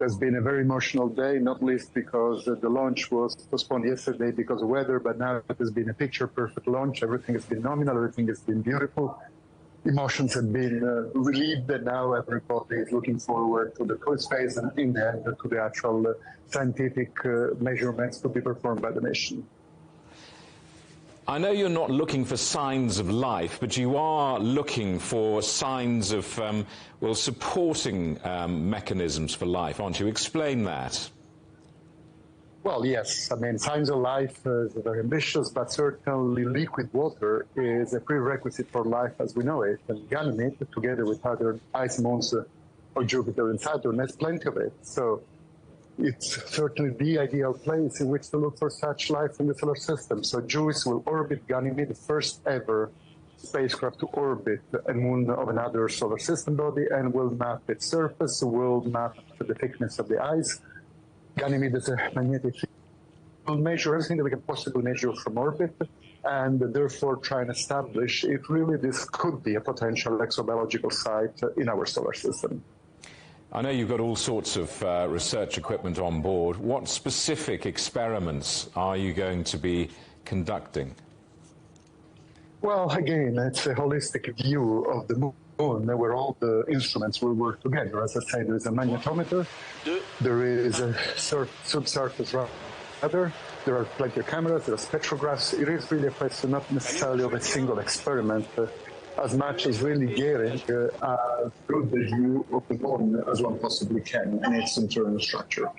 has been a very emotional day, not least because the launch was postponed yesterday because of weather, but now it has been a picture-perfect launch. Everything has been nominal, everything has been beautiful. Emotions have been relieved, and now everybody is looking forward to the first phase and in the end to the actual scientific measurements to be performed by the mission. I know you're not looking for signs of life, but you are looking for signs of, well, supporting mechanisms for life, aren't you? Explain that. Well, yes. I mean, signs of life is very ambitious, but certainly liquid water is a prerequisite for life as we know it. And Ganymede, together with other ice moons of Jupiter and Saturn, has plenty of it. So it's certainly the ideal place in which to look for such life in the solar system. So JUICE will orbit Ganymede, the first ever spacecraft to orbit a moon of another solar system body, and will map its surface, will map the thickness of the ice. Ganymede is a magnetic field. We'll measure everything that we can possibly measure from orbit, and therefore try and establish if really this could be a potential exobiological site in our solar system. I know you've got all sorts of research equipment on board. What specific experiments are you going to be conducting? Well, again, it's a holistic view of the moon where all the instruments will work together. As I say, there is a magnetometer, there is a subsurface radar, there are plenty of cameras, there are spectrographs. It is really a question not necessarily of a single experiment, as much as really getting through the view of the moon as one possibly can and its internal structure.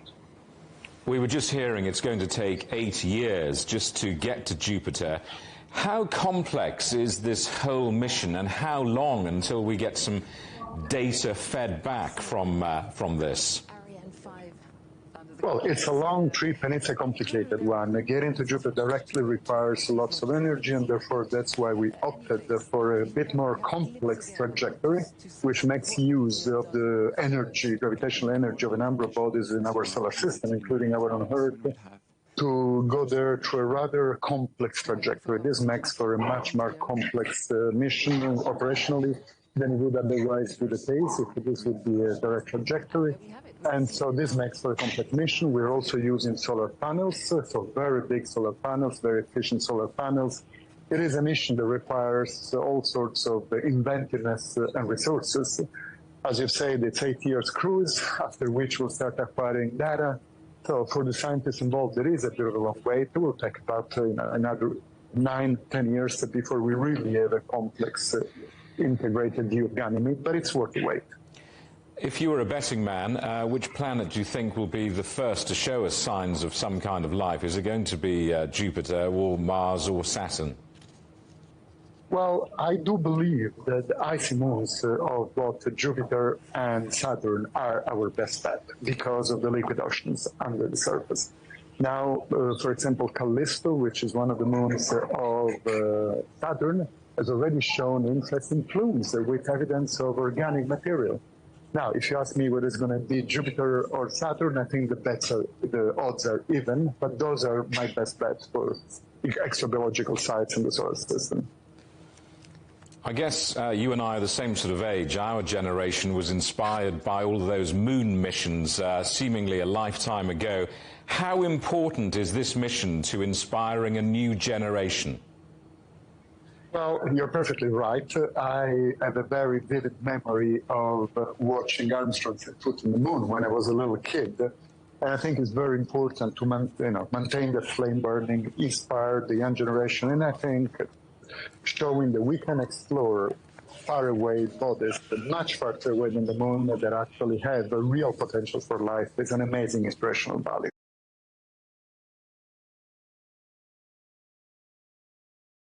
We were just hearing it's going to take 8 years just to get to Jupiter. How complex is this whole mission, and how long until we get some data fed back from this? Well, it's a long trip and it's a complicated one. Getting to Jupiter directly requires lots of energy, and therefore that's why we opted for a bit more complex trajectory, which makes use of the energy, gravitational energy of a number of bodies in our solar system, including our own Earth, to go there through a rather complex trajectory. This makes for a much more complex mission operationally than it would otherwise be the case if this would be a direct trajectory. And so this makes for a complex mission. We're also using solar panels, so very big solar panels, very efficient solar panels. It is a mission that requires all sorts of inventiveness and resources. As you've said, it's 8 years cruise, after which we'll start acquiring data. So for the scientists involved, it is a bit of a long wait. It will take about another 9-10 years before we really have a complex integrated view of Ganymede, but it's worth the wait. If you were a betting man, which planet do you think will be the first to show us signs of some kind of life? Is it going to be Jupiter or Mars or Saturn? Well, I do believe that the icy moons of both Jupiter and Saturn are our best bet because of the liquid oceans under the surface. Now, for example, Callisto, which is one of the moons of Saturn, has already shown interesting plumes with evidence of organic material. Now, if you ask me whether it's going to be Jupiter or Saturn, I think the odds are even, but those are my best bets for exobiological sites in the solar system. I guess you and I are the same sort of age. Our generation was inspired by all of those moon missions seemingly a lifetime ago. How important is this mission to inspiring a new generation? Well, you're perfectly right. I have a very vivid memory of watching Armstrong set foot on the moon when I was a little kid. And I think it's very important to maintain the flame burning, inspire the young generation, and I think showing that we can explore faraway bodies, much farther away than the moon, that actually have a real potential for life is an amazing inspirational value.